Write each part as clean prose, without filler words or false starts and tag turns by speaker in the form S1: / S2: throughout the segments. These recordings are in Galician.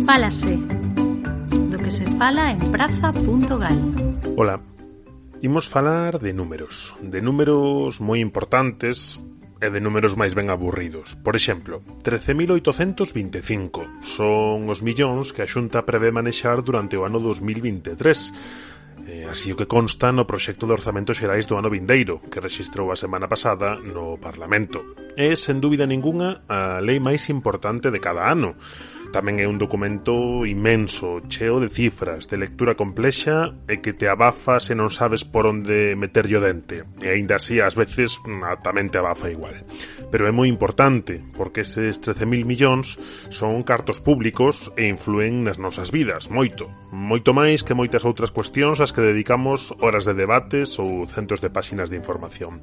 S1: Fálase, do que se fala en praza.gal.
S2: Ola, imos falar de números moi importantes e de números máis ben aburridos. Por exemplo, 13.825 son os millóns que a Xunta prevé manexar durante o ano 2023. Así o que consta no proxecto de orzamentos xerais do ano vindeiro, que rexistrou a semana pasada no Parlamento. É, sen dúbida ningunha, a lei máis importante de cada ano. Tamén é un documento inmenso, cheo de cifras, de lectura complexa e que te abafa se non sabes por onde meterlle o dente. E aínda así, ás veces, tamén te abafa igual. Pero é moi importante, porque eses 13.000 millóns son cartos públicos e influen nas nosas vidas, moito. Moito máis que moitas outras cuestións ás que dedicamos horas de debates ou centos de páxinas de información.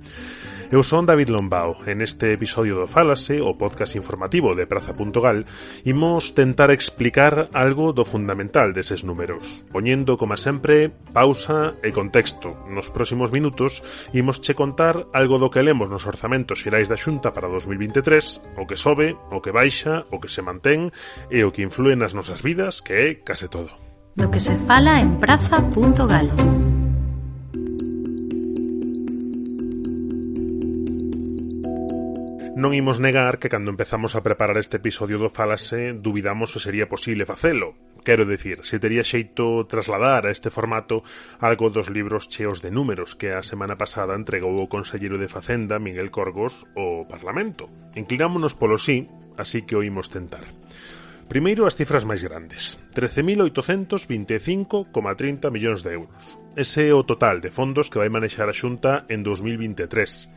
S2: Eu son David Lombao. En este episodio do Fálase, o podcast informativo de praza.gal, imos tentar explicar algo do fundamental deses números, poñendo, como sempre, pausa e contexto. Nos próximos minutos imos che contar algo do que lemos nos orzamentos xerais da Xunta para 2023, o que sobe, o que baixa, o que se mantén e o que influe nas nosas vidas, que é case todo.
S1: Do que se fala en praza.gal.
S2: Non imos negar que cando empezamos a preparar este episodio do Fálase dubidamos se sería posible facelo. Quero dicir, se tería xeito trasladar a este formato algo dos libros cheos de números que a semana pasada entregou o conselleiro de Facenda, Miguel Corgos, ao Parlamento. Inclinámonos polo sí, así que o imos tentar. Primeiro, as cifras máis grandes. 13.825,30 millóns de euros. Ese é o total de fondos que vai manexar a Xunta en 2023.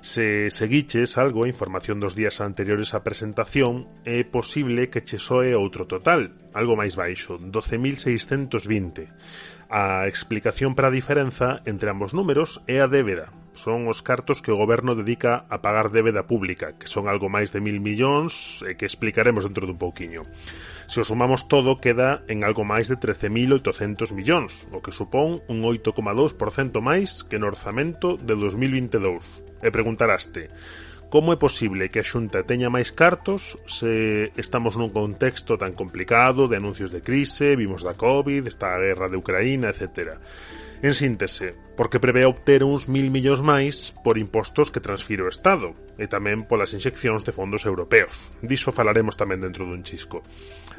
S2: Se seguiches algo a información dos días anteriores á presentación, é posible que che soe outro total, algo máis baixo, 12.620. A explicación para a diferenza entre ambos números é a débeda. Son os cartos que o goberno dedica a pagar débeda pública, que son algo máis de 1.000 millóns e que explicaremos dentro dun pouquiño. Se o sumamos todo, queda en algo máis de 13.800 millóns, o que supón un 8,2% máis que no orzamento de 2022. E preguntaraste, como é posible que a Xunta teña máis cartos se estamos nun contexto tan complicado de anuncios de crise, vimos da COVID, esta guerra de Ucraína, etc. En síntese, porque prevé obter uns 1.000 millóns máis por impostos que transfire o Estado e tamén polas inxeccións de fondos europeos. Diso falaremos tamén dentro dun chisco.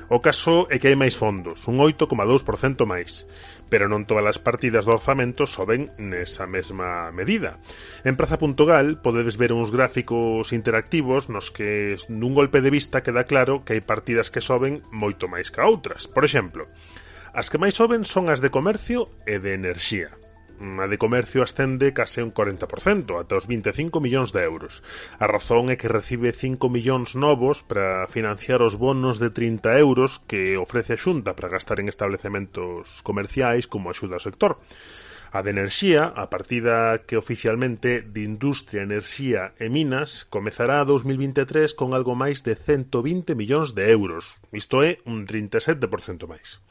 S2: O caso é que hai máis fondos, un 8,2% máis, pero non todas as partidas do orzamento soben nesa mesma medida. En praza.gal podedes ver uns gráficos interactivos nos que nun golpe de vista queda claro que hai partidas que soben moito máis que outras. Por exemplo, as que máis soben son as de comercio e de enerxía. A de comercio ascende case un 40%, ata os 25 millóns de euros. A razón é que recibe 5 millóns novos para financiar os bonos de 30 euros que ofrece a Xunta para gastar en establecementos comerciais como axuda ao sector. A de enerxía, a partida que oficialmente de Industria, Enerxía e Minas, comezará a 2023 con algo máis de 120 millóns de euros. Isto é un 37% máis.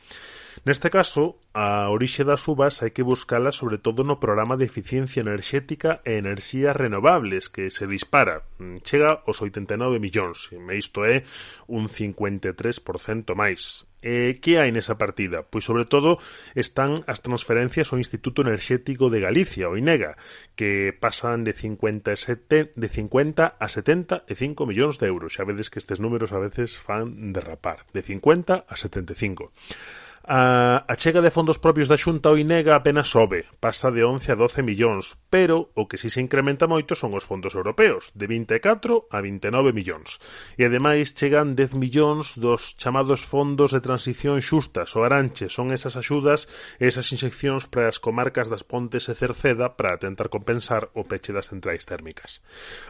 S2: Neste caso, a orixe das uvas hai que buscala sobre todo no programa de eficiencia enerxética e enerxías renovables, que se dispara, chega aos 89 millóns, e isto é un 53% máis. Que hai nesa partida? Pois sobre todo están as transferencias ao Instituto Enerxético de Galicia, o INEGA, que pasan de 50 a 75 millóns de euros. Xa vedes que estes números a veces fan derrapar, de 50 a 75. A chega de fondos propios da Xunta ao INEGA apenas sobe, pasa de 11 a 12 millóns, pero o que si se incrementa moito son os fondos europeos, de 24 a 29 millóns. E ademais chegan 10 millóns dos chamados fondos de transición xustas, o Aranche, son esas axudas e esas inxeccións para as comarcas das Pontes e Cerceda para tentar compensar o peche das centrais térmicas.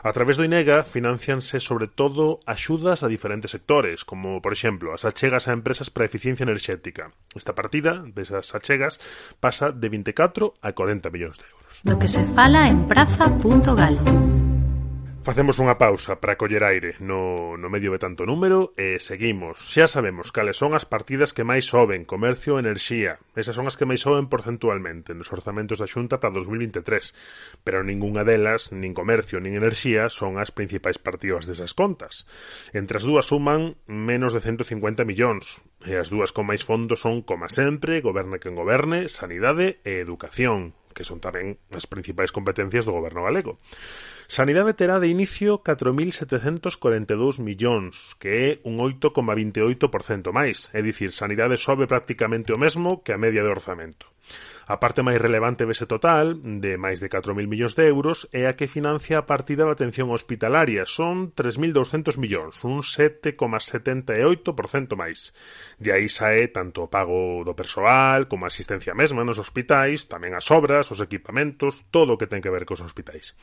S2: A través do INEGA financianse sobre todo axudas a diferentes sectores, como, por exemplo, as achegas a empresas para a eficiencia enerxética. Esta partida desas achegas pasa de 24 a 40 millóns de euros.
S1: Do que se fala en praza.gal.
S2: Facemos unha pausa para coller aire no medio de tanto número e seguimos. Xa sabemos cales son as partidas que máis soben, comercio e enerxía. Esas son as que máis soben porcentualmente nos orzamentos da Xunta para 2023, pero ningunha delas, nin comercio nin enerxía, son as principais partidas desas contas. Entre as dúas suman menos de 150 millóns, e as dúas con máis fondos son, como sempre, goberne quen goberne, sanidade e educación, que son tamén as principais competencias do goberno galego. Sanidade terá de inicio 4.742 millóns, que é un 8,28% máis, é dicir, Sanidade sobe prácticamente o mesmo que a media de orzamento. A parte máis relevante dese total, de máis de 4.000 millóns de euros, é a que financia a partida da atención hospitalaria. Son 3.200 millóns, un 7,78% máis. De aí sae tanto o pago do persoal como a asistencia mesma nos hospitais, tamén as obras, os equipamentos, todo o que ten que ver cos hospitais.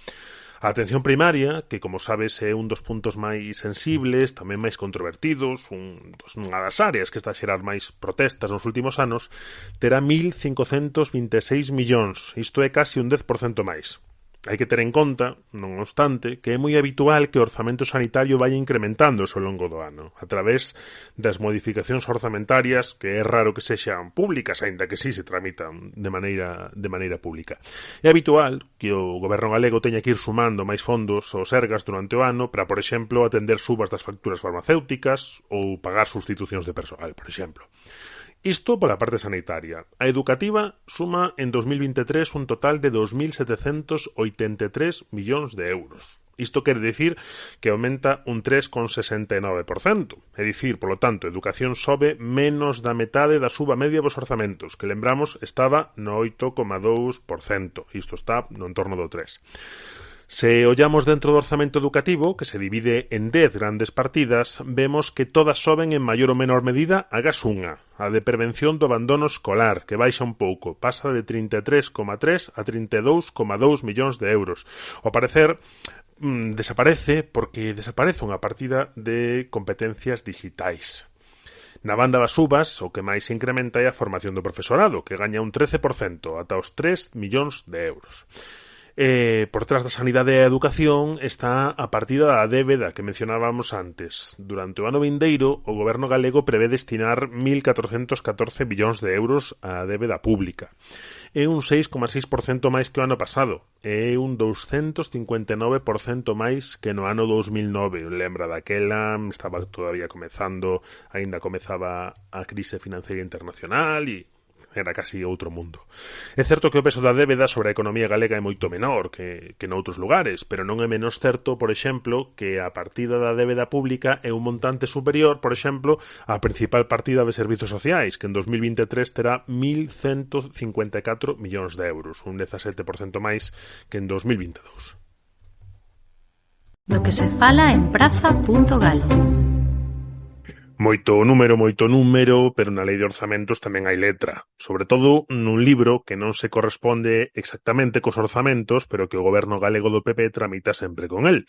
S2: A atención primaria, que como sabes é un dos puntos máis sensibles, tamén máis controvertidos, unha das áreas que está a xerar máis protestas nos últimos anos, terá 1.526 millóns, isto é casi un 10% máis. Hai que ter en conta, non obstante, que é moi habitual que o orzamento sanitario vaya incrementándose ao longo do ano, a través das modificacións orzamentarias, que é raro que sexan públicas, aínda que sí se tramitan de maneira pública. É habitual que o goberno galego teña que ir sumando máis fondos aos sergas durante o ano para, por exemplo, atender subas das facturas farmacéuticas ou pagar sustitucións de persoal, por exemplo. Isto pola parte sanitaria. A educativa suma en 2023 un total de 2.783 millóns de euros. Isto quere dicir que aumenta un 3,69%. É dicir, polo tanto, educación sobe menos da metade da suba media dos orzamentos, que lembramos estaba no 8,2%. Isto está no entorno do 3%. Se ollamos dentro do orzamento educativo, que se divide en 10 grandes partidas, vemos que todas soben en maior ou menor medida agás unha, a de prevención do abandono escolar, que baixa un pouco, pasa de 33,3 a 32,2 millóns de euros. Ao parecer, desaparece porque desaparece unha partida de competencias digitais. Na banda das subas, o que máis incrementa é a formación do profesorado, que gaña un 13%, ata os 3 millóns de euros. Por trás da sanidade e a educación está a partida da débeda que mencionábamos antes. Durante o ano vindeiro, o goberno galego prevé destinar 1.414 millóns de euros á débeda pública. É un 6,6% máis que o ano pasado. É un 259% máis que no ano 2009. Lembra daquela, estaba todavía comezando, aínda comezaba a crise financeira internacional e era casi outro mundo. É certo que o peso da débeda sobre a economía galega é moito menor que noutros lugares, pero non é menos certo, por exemplo, que a partida da débeda pública é un montante superior, por exemplo, á principal partida de servizos sociais, que en 2023 terá 1.154 millóns de euros, un 17% máis que en 2022.
S1: Do que se fala en praza.gal.
S2: Moito número, pero na lei de orzamentos tamén hai letra. Sobre todo nun libro que non se corresponde exactamente cos orzamentos, pero que o goberno galego do PP tramita sempre con el.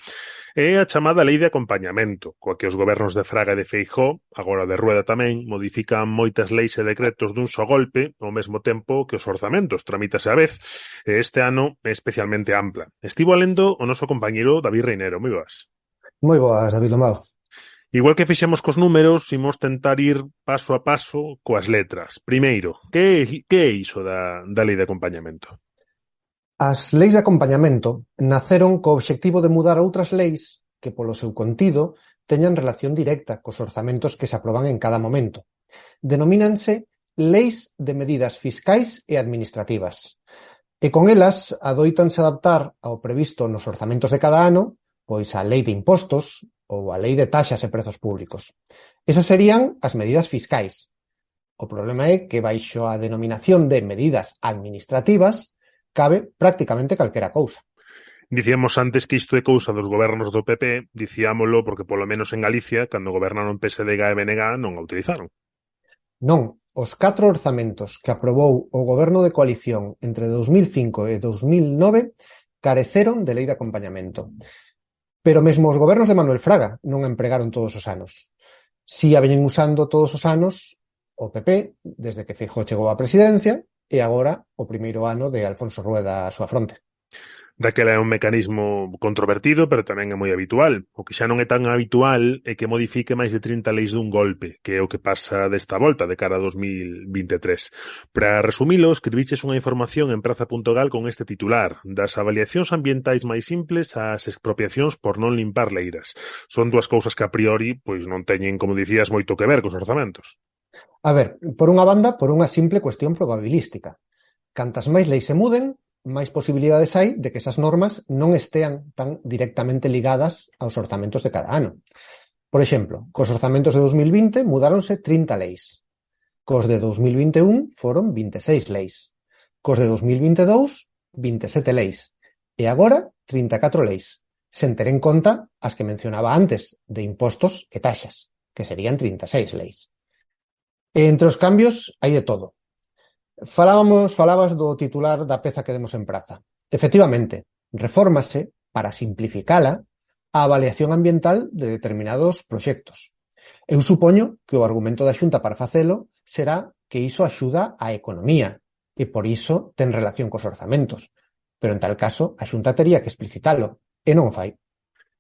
S2: É a chamada lei de acompañamento, coa que os gobernos de Fraga e de Feijóo, agora de Rueda tamén, modifican moitas leis e decretos dun só golpe, ao mesmo tempo que os orzamentos tramítase a vez, e este ano é especialmente ampla. Estivo alendo o noso compañeiro David Reinero. Moi boas.
S3: Moi boas, David Lomao.
S2: Igual que fixemos cos números, imos tentar ir paso a paso coas letras. Primeiro, que é iso da lei de acompañamento?
S3: As leis de acompañamento naceron co obxectivo de mudar outras leis que, polo seu contido, teñan relación directa cos orzamentos que se aproban en cada momento. Denomínanse leis de medidas fiscais e administrativas. E con elas adoitanse adaptar ao previsto nos orzamentos de cada ano, pois a lei de impostos ou a lei de taxas e prezos públicos. Esas serían as medidas fiscais. O problema é que baixo a denominación de medidas administrativas cabe prácticamente calquera cousa.
S2: Dicíamos antes que isto é cousa dos gobernos do PP, dicíamolo porque polo menos en Galicia, cando gobernaron PSDG e BNG, non a utilizaron.
S3: Non, os 4 orzamentos que aprobou o goberno de coalición entre 2005 e 2009 careceron de lei de acompañamento. Pero mesmo os gobernos de Manuel Fraga non a empregaron todos os anos. Si a veñen usando todos os anos o PP, desde que Feijóo chegou á presidencia, e agora o primeiro ano de Alfonso Rueda á súa fronte.
S2: Daquela é un mecanismo controvertido, pero tamén é moi habitual. O que xa non é tan habitual é que modifique máis de 30 leis dun golpe, que é o que pasa desta volta, de cara a 2023. Para resumilo, escribiches unha información en Praza.gal con este titular: das avaliacións ambientais máis simples ás expropiacións por non limpar leiras. Son dúas cousas que a priori pois non teñen, como dicías, moito que ver cos orzamentos.
S3: A ver, por unha banda, por unha simple cuestión probabilística. Cantas máis leis se muden, máis posibilidades hai de que esas normas non estean tan directamente ligadas aos orzamentos de cada ano. Por exemplo, cos orzamentos de 2020 mudáronse 30 leis. Cos de 2021 foron 26 leis. Cos de 2022, 27 leis. E agora, 34 leis. Sen ter en conta as que mencionaba antes, de impostos e taxas, que serían 36 leis. E entre os cambios hai de todo. Falabas do titular da peza que demos en praza. Efectivamente, refórmase, para simplificala, a avaliación ambiental de determinados proxectos. Eu supoño que o argumento da Xunta para facelo será que iso axuda á economía e por iso ten relación cos orzamentos. Pero en tal caso, a Xunta tería que explicitalo e non o fai.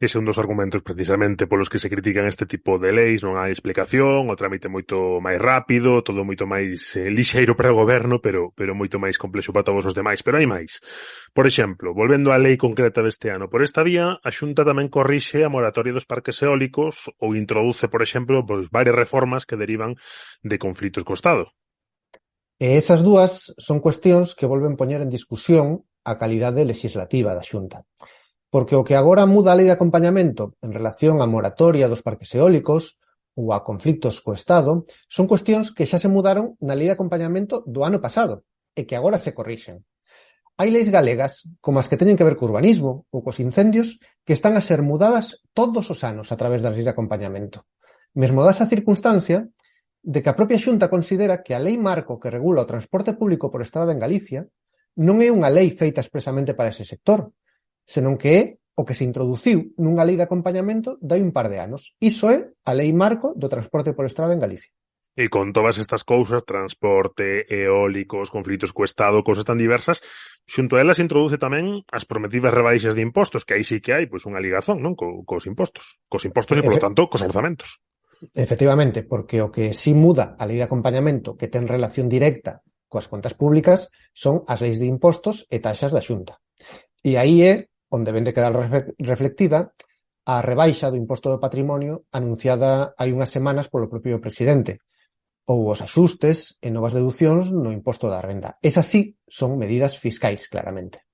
S2: Ese é un dos argumentos precisamente polos que se critican este tipo de leis, non hai explicación, o trámite moito máis rápido, todo moito máis lixeiro para o goberno, pero moito máis complexo para todos os demais. Pero hai máis. Por exemplo, volvendo á lei concreta deste ano, por esta vía, a Xunta tamén corrixe a moratoria dos parques eólicos ou introduce, por exemplo, varias reformas que derivan de conflitos co Estado.
S3: E esas dúas son cuestións que volven poñer en discusión a calidade legislativa da Xunta. Porque o que agora muda a lei de acompañamento en relación á moratoria dos parques eólicos ou a conflictos co Estado son cuestións que xa se mudaron na lei de acompañamento do ano pasado e que agora se corrixen. Hai leis galegas, como as que teñen que ver co urbanismo ou cos incendios, que están a ser mudadas todos os anos a través da lei de acompañamento. Mesmo dá esa circunstancia de que a propia Xunta considera que a lei marco que regula o transporte público por estrada en Galicia non é unha lei feita expresamente para ese sector, senón que é o que se introduciu nunha lei de acompañamento de hai un par de anos. Iso é a lei marco do transporte por estrada en Galicia.
S2: E con todas estas cousas, transporte, eólicos, conflitos co Estado, cousas tan diversas, xunto a elas introduce tamén as prometidas rebaixas de impostos, que aí sí que hai pois unha ligazón, non, cos impostos. Cos impostos e, polo tanto, cos orzamentos.
S3: Efectivamente, porque o que sí muda a lei de acompañamento que ten relación directa coas contas públicas son as leis de impostos e taxas da Xunta. E aí é onde ven de quedar reflectida a rebaixa do imposto do patrimonio anunciada hai unhas semanas polo propio presidente, ou os axustes e novas deducións no imposto da renda. Esas sí son medidas fiscais, claramente.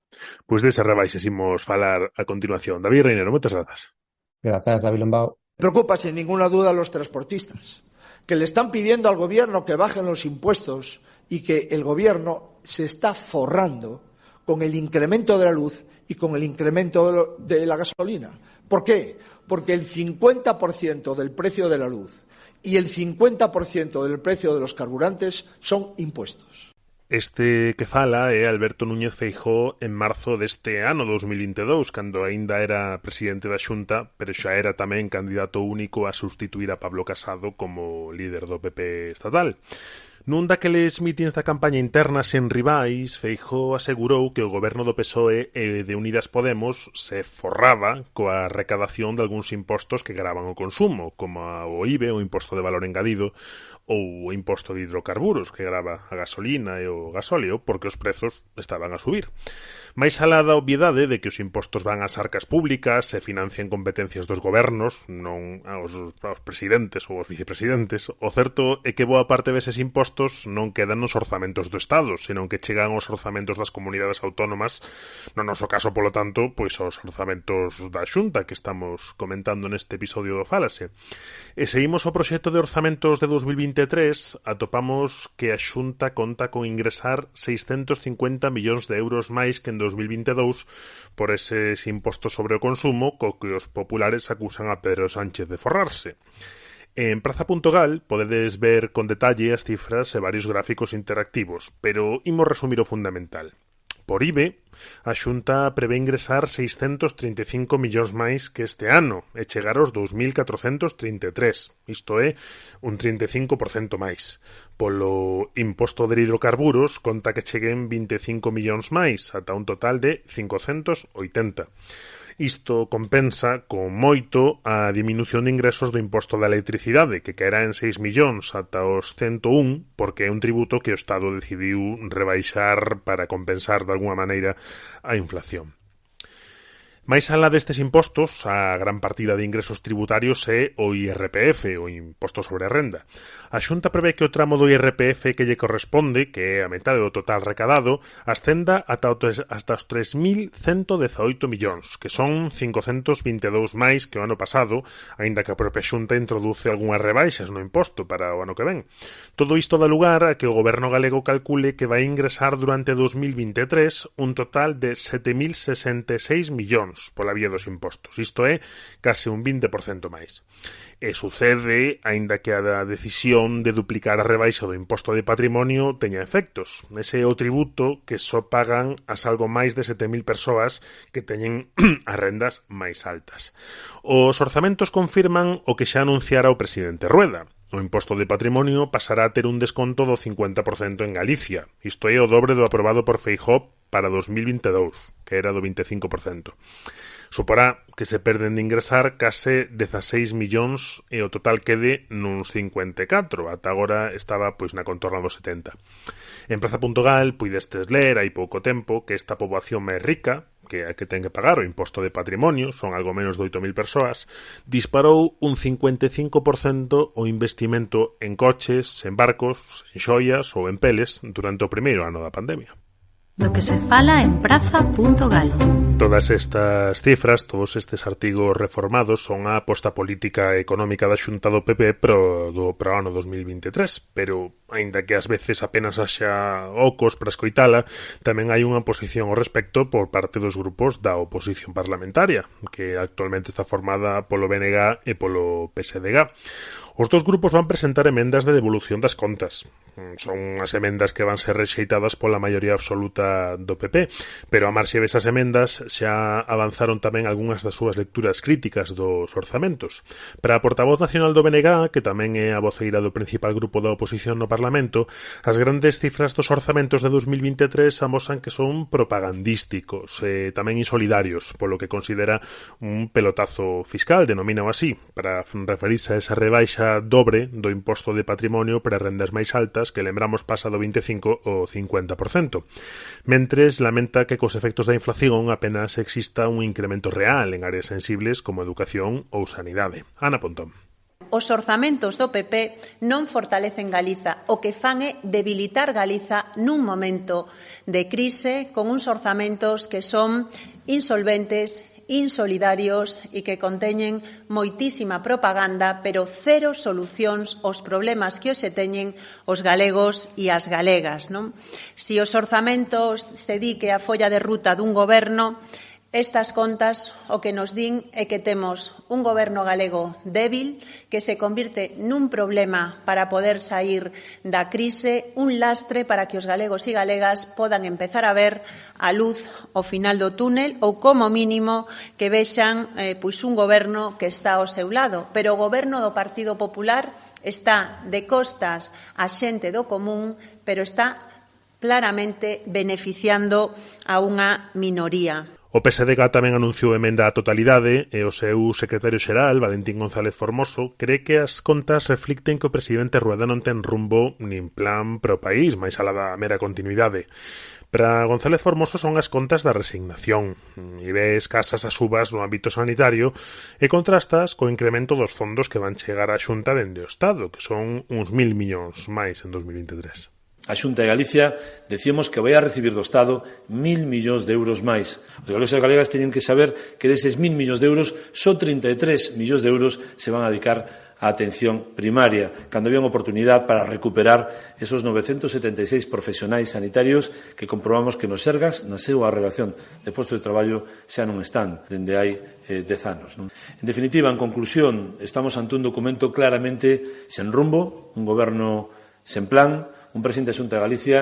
S2: Pois desas rebaixas imos falar a continuación. David Reinero, moitas grazas.
S3: Grazas, David Lombao.
S4: Preocupa sin ninguna duda a los transportistas, que le están pidiendo al gobierno que bajen los impuestos y que el gobierno se está forrando con el incremento de la luz y con el incremento de la gasolina. ¿Por qué? Porque el 50% del precio de la luz y el 50% del precio de los carburantes son impuestos.
S2: Este que fala é Alberto Núñez Feijóo en marzo deste ano 2022, cando aínda era presidente da Xunta, pero xa era tamén candidato único a sustituir a Pablo Casado como líder do PP estatal. Nun daqueles mítins da campaña interna sen rivais, Feijóo asegurou que o goberno do PSOE e de Unidas Podemos se forraba coa recadación de algúns impostos que gravan o consumo, como o IBE, o imposto de valor engadido, ou o imposto de hidrocarburos, que grava a gasolina e o gasóleo, porque os prezos estaban a subir. Mais alá da obviedade de que os impostos van ás arcas públicas e financian competencias dos gobernos, non aos presidentes ou aos vicepresidentes, o certo é que boa parte deses impostos non quedan nos orzamentos do Estado, senón que chegan aos orzamentos das comunidades autónomas, no noso caso, polo tanto, pois aos orzamentos da Xunta que estamos comentando neste episodio do Fálase. E seguimos o proxecto de orzamentos de 2023, atopamos que a Xunta conta con ingresar 650 millóns de euros máis que en 2022 por eses impostos sobre o consumo co que os populares acusan a Pedro Sánchez de forrarse. En Praza.gal podedes ver con detalle as cifras e varios gráficos interactivos, pero imos resumir o fundamental. por IBE, a Xunta prevé ingresar 635 millóns máis que este ano e chegar aos 2.433, isto é, un 35% máis. Polo imposto de hidrocarburos conta que cheguen 25 millóns máis, ata un total de 580. Isto compensa con moito a diminución de ingresos do imposto da electricidade, que caerá en 6 millóns ata os 101, porque é un tributo que o Estado decidiu rebaixar para compensar de alguna maneira a inflación. Mais alá destes impostos, a gran partida de ingresos tributarios é o IRPF, o Imposto sobre a Renda. A Xunta prevé que o tramo do IRPF que lle corresponde, que é a metade do total recadado, ascenda ata os 3.118 millóns, que son 522 máis que o ano pasado, aínda que a propia Xunta introduce algunhas rebaixas no imposto para o ano que ven. Todo isto dá lugar a que o goberno galego calcule que vai ingresar durante 2023 un total de 7.066 millóns pola vía dos impostos. Isto é case un 20% máis. E sucede, aínda que a decisión de duplicar a rebaixa do imposto de patrimonio teña efectos. Ese é o tributo que só pagan as algo máis de 7.000 persoas que teñen as rendas máis altas. Os orzamentos confirman o que xa anunciara o presidente Rueda. O imposto de patrimonio pasará a ter un desconto do 50% en Galicia. Isto é o dobre do aprobado por Feijóo para 2022, que era do 25%. Suporá que se perden de ingresar case 16 millóns e o total quede nuns 54. Ata agora estaba na contorna dos 70. En Praza.gal puidestes ler hai pouco tempo que esta poboación máis rica, que é a que ten que pagar o imposto de patrimonio, son algo menos de 8.000 persoas, disparou un 55% o investimento en coches, en barcos, en xoias ou en peles durante o primeiro ano da pandemia.
S1: Do que se fala en Praza.gal.
S2: Todas estas cifras, todos estes artigos reformados son a aposta política e económica da Xunta do PP pro ano 2023, pero aínda que ás veces apenas haxa ocos para escoitala, tamén hai unha posición ao respecto por parte dos grupos da oposición parlamentaria, que actualmente está formada polo BNG e polo PSDG. Os dous grupos van presentar emendas de devolución das contas. Son as emendas que van ser rexeitadas pola maioría absoluta do PP, pero a marxe desas emendas xa avanzaron tamén algunhas das súas lecturas críticas dos orzamentos. Para a portavoz nacional do BNG, que tamén é a voceira do principal grupo da oposición no Parlamento, as grandes cifras dos orzamentos de 2023 amosan que son propagandísticos e tamén insolidarios, polo que considera un pelotazo fiscal, denomina así, para referirse a esa rebaixa dobre do imposto de patrimonio para rendas máis altas, que lembramos pasa do 25 ao 50%. Mentres lamenta que cos efectos da inflación apenas exista un incremento real en áreas sensibles como educación ou sanidade. Ana Pontón.
S5: Os orzamentos do PP non fortalecen Galiza, o que fan é debilitar Galiza nun momento de crise con uns orzamentos que son insolventes, insolidarios e que conteñen moitísima propaganda, pero cero solucións aos problemas que hoxe teñen os galegos e as galegas, non? Si os orzamentos se di que a folla de ruta dun goberno, estas contas o que nos din é que temos un goberno galego débil que se convirte nun problema para poder sair da crise, un lastre para que os galegos e galegas podan empezar a ver a luz ao final do túnel ou, como mínimo, que vexan un goberno que está ao seu lado. Pero o goberno do Partido Popular está de costas á xente do común, pero está claramente beneficiando a unha minoría.
S2: O PSDG tamén anunciou emenda á totalidade e o seu secretario xeral, Valentín González Formoso, cree que as contas reflicten que o presidente Rueda non ten rumbo nin plan pro país, máis alá da mera continuidade. Para González Formoso son as contas da resignación, e ve escasas as subas no ámbito sanitario e contrastas co incremento dos fondos que van chegar á Xunta dende o Estado, que son uns 1.000 millóns máis en 2023.
S6: A Xunta de Galicia decimos que vai a recibir do Estado 1.000 millóns de euros máis. Os galegos e galegas teñen que saber que deses 1.000 millóns de euros só 33 millóns de euros se van a dedicar á atención primaria, cando había unha oportunidade para recuperar esos 976 profesionais sanitarios que comprobamos que nos Sergas, na súa relación de postos de traballo, xa non están dende hai 10 anos. En definitiva, en conclusión, estamos ante un documento claramente sen rumbo, un goberno sen plan, un presidente da Xunta de Galicia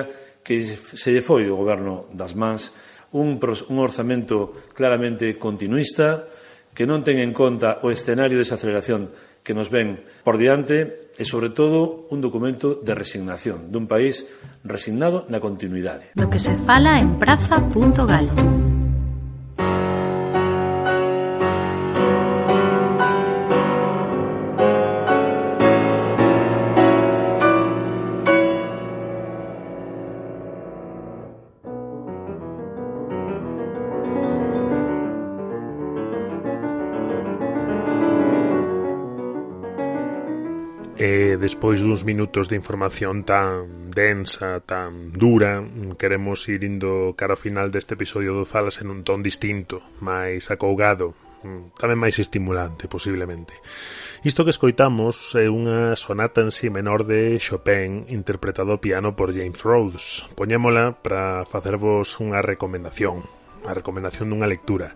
S6: que se lle foi o goberno das mans, un orzamento claramente continuista, que non ten en conta o escenario de desaceleración que nos ven por diante e, sobre todo, un documento de resignación dun país resignado na continuidade.
S1: Do que se fala en praza.gal.
S2: Despois duns minutos de información tan densa, tan dura, queremos ir indo cara ao final deste episodio do Falas en un ton distinto, máis acougado, tamén máis estimulante, posiblemente. Isto que escoitamos é unha sonata en si menor de Chopin, interpretado ao piano por James Rhodes. Poñémola para facervos unha recomendación dunha lectura.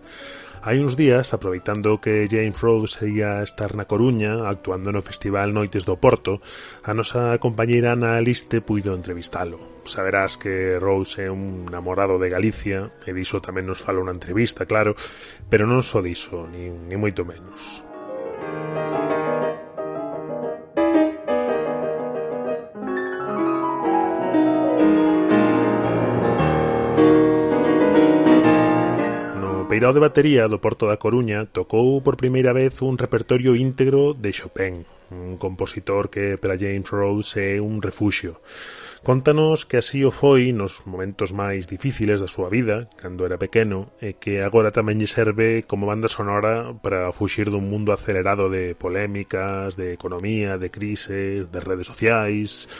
S2: Hai uns días, aproveitando que James Rhodes ia estar na Coruña actuando no Festival Noites do Porto, a nosa compañeira Ana Aliste puido entrevistalo. Saberás que Rhodes é un namorado de Galicia, e diso tamén nos fala unha entrevista, claro, pero non só diso, ni moito menos. Peirao de batería do Porto da Coruña tocou por primeira vez un repertorio íntegro de Chopin, un compositor que para James Rhodes é un refuxio. Contanos que así o foi nos momentos máis difíciles da súa vida, cando era pequeno, e que agora tamén lle serve como banda sonora para fuxir dun mundo acelerado de polémicas, de economía, de crises, de redes sociais.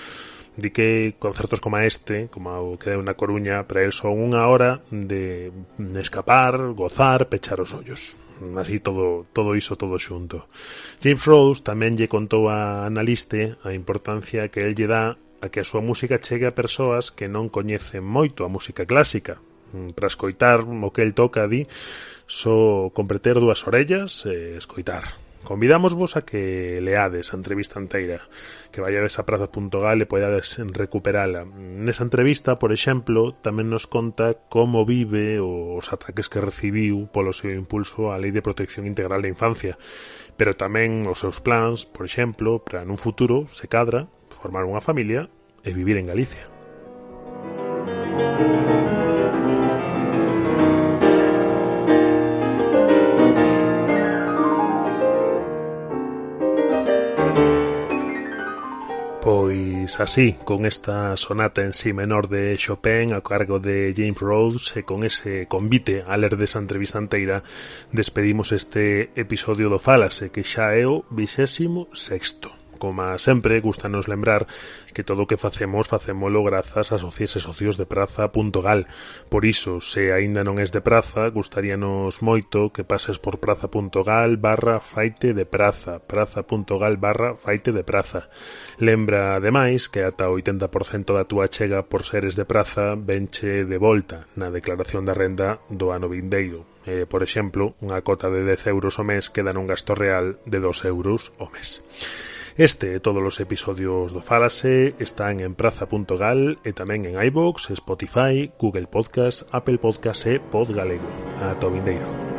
S2: Di que concertos como este, como o que deu na Coruña, para el son unha hora de escapar, gozar, pechar os ollos. Así todo iso todo xunto. James Rhodes tamén lle contou a Ana Aliste a importancia que el lle dá a que a súa música chegue a persoas que non coñecen moito a música clásica. Para escoitar o que el toca, di, só con preter dúas orellas e escoitar. Convidámosvos a que leades a entrevista inteira, que vayades a praza.gal e podades recuperala. Nesa entrevista, por exemplo, tamén nos conta como vive os ataques que recibiu polo seu impulso á Lei de Protección Integral da Infancia, pero tamén os seus plans, por exemplo, para nun futuro, se cadra, formar unha familia e vivir en Galicia. Pois así, con esta sonata en si menor de Chopin a cargo de James Rhodes e con ese convite a ler desa entrevista inteira, despedimos este episodio do Fálase, que xa é o 26º. Como sempre, gustanos lembrar que todo o que facémolo grazas a socios e socios de praza.gal. Por iso, se aínda non és de Praza, gustaríanos moito que pases por praza.gal/faite-de-praza, praza.gal/faite-de-praza. Lembra, ademais, que ata o 80% da túa chega por seres de Praza venche de volta na declaración da renda do ano vindeiro. Por exemplo, unha cota de 10 euros ao mes queda nun gasto real de 2 euros ao mes. Este e todos os episodios do Fálase están en praza.gal e tamén en iVoox, Spotify, Google Podcast, Apple Podcast e Podgalego. Ata o vindeiro.